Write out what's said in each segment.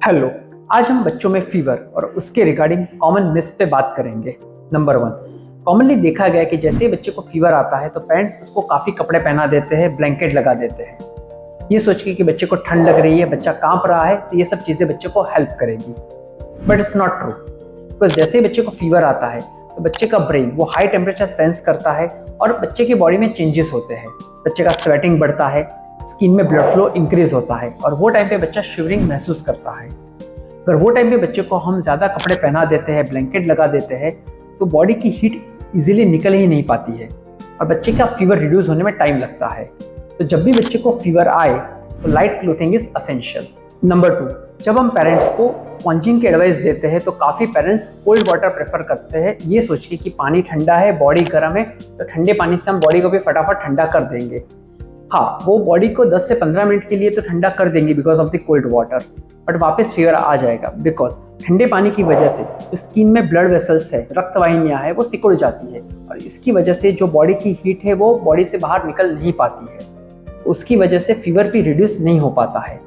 Hello. आज हम बच्चों में फीवर और उसके रिगार्डिंग कॉमन मिस पे बात करेंगे। नंबर 1, कॉमनली देखा गया है कि जैसे ही बच्चे को फीवर आता है तो पेरेंट्स उसको काफ़ी कपड़े पहना देते हैं, ब्लैंकेट लगा देते हैं, ये सोच के कि बच्चे को ठंड लग रही है, बच्चा कांप रहा है, तो ये सब चीज़ें बच्चे को हेल्प करेगी। But it's not true, because जैसे ही बच्चे को फीवर आता है तो बच्चे का ब्रेन वो हाई टेम्परेचर सेंस करता है और बच्चे की बॉडी में चेंजेस होते हैं। बच्चे का स्वेटिंग बढ़ता है, स्किन में ब्लड फ्लो इंक्रीज होता है और वो टाइम पे बच्चा शिवरिंग महसूस करता है। अगर वो टाइम पे बच्चे को हम ज़्यादा कपड़े पहना देते हैं, ब्लैंकेट लगा देते हैं, तो बॉडी की हीट इजीली निकल ही नहीं पाती है और बच्चे का फीवर रिड्यूस होने में टाइम लगता है। तो जब भी बच्चे को फीवर आए तो light clothing is essential. Number 2, जब हम पेरेंट्स को स्पॉन्जिंग की एडवाइस देते हैं तो काफ़ी पेरेंट्स कोल्ड वाटर प्रेफर करते हैं, ये सोच के कि पानी ठंडा है, बॉडी गर्म है, तो ठंडे पानी से हम बॉडी को भी फटाफट ठंडा कर देंगे। हाँ, वो बॉडी को 10 से 15 मिनट के लिए तो ठंडा कर देंगे because of the cold water, but वापस फीवर आ जाएगा बिकॉज ठंडे पानी की वजह से जो स्किन में ब्लड वेसल्स है, रक्त वाहिनियाँ है, वो सिकुड़ जाती है और इसकी वजह से जो बॉडी की हीट है वो बॉडी से बाहर निकल नहीं पाती है, उसकी वजह से फीवर भी रिड्यूस नहीं हो पाता है।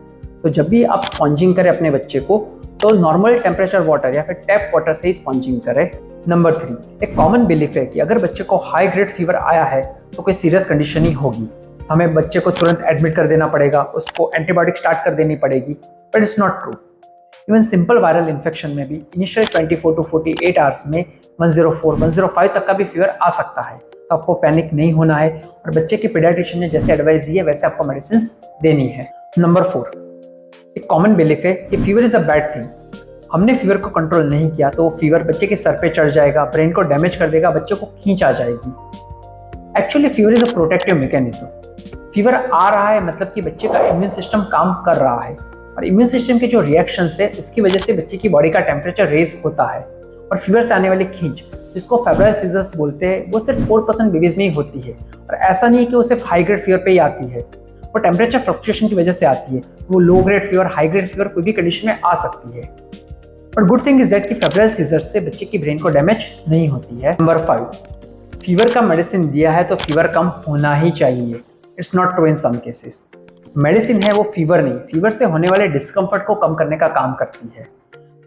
तो जब भी आप स्पॉन्जिंग करें अपने बच्चे को तो नॉर्मल टेम्परेचर वाटर या फिर टैप वाटर से ही स्पॉन्जिंग करें। नंबर 3, एक कॉमन बिलीफ है कि अगर बच्चे को हाई ग्रेड फीवर आया है तो कोई सीरियस कंडीशन ही होगी, हमें बच्चे को तुरंत एडमिट कर देना पड़ेगा, उसको एंटीबायोटिक स्टार्ट कर देनी पड़ेगी। But it's not true. Even simple viral infection में भी इनिशियल 24 to 48 आवर्स में 104, 105 तक का भी फीवर आ सकता है, तो आपको पैनिक नहीं होना है और बच्चे के पीडियाट्रिशियन ने जैसे एडवाइस दी है वैसे आपको मेडिसिन देनी है। नंबर 4, एक कॉमन बिलीफ है कि fever is a bad thing. हमने फीवर को कंट्रोल नहीं किया तो वो फीवर बच्चे के सर पे चढ़ जाएगा, ब्रेन को डैमेज कर देगा, बच्चे को खींच आ जाएगी। Actually fever is a protective mechanism. Fever आ रहा है मतलब कि बच्चे का इम्यून सिस्टम काम कर रहा है और इम्यून सिस्टम के जो रिएक्शंस है उसकी वजह से बच्चे की बॉडी का टेम्परेचर रेज होता है और फीवर से आने वाली खींच, जिसको फेब्राइल सीजर्स बोलते हैं, वो सिर्फ 4% बेबीज में ही होती है। और ऐसा नहीं कि वो सिर्फ हाई ग्रेड फीवर पे ही आती है, वो टेम्परेचर फ्लक्चुएशन की वजह से आती है। वो low grade fever, high grade fever कोई भी कंडीशन में आ सकती है। But good thing is that कि फेब्राइल सीजर्स से बच्चे की ब्रेन को डैमेज नहीं होती है। नंबर 5, फीवर का मेडिसिन दिया है तो फीवर कम होना ही चाहिए। It's not true in some cases. Medicine है वो फीवर नहीं, फीवर से होने वाले डिस्कम्फर्ट को कम करने का काम करती है।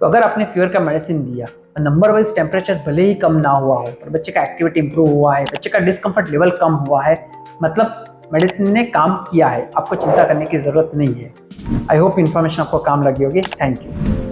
तो अगर आपने फीवर का मेडिसिन दिया और नंबर वाइज टेम्परेचर भले ही कम ना हुआ हो पर बच्चे का एक्टिविटी इंप्रूव हुआ है, बच्चे का डिस्कम्फर्ट लेवल कम हुआ है, मतलब मेडिसिन ने काम किया है, आपको चिंता करने की जरूरत नहीं है। आई होप इन्फॉर्मेशन आपको काम लगी होगी। Thank you.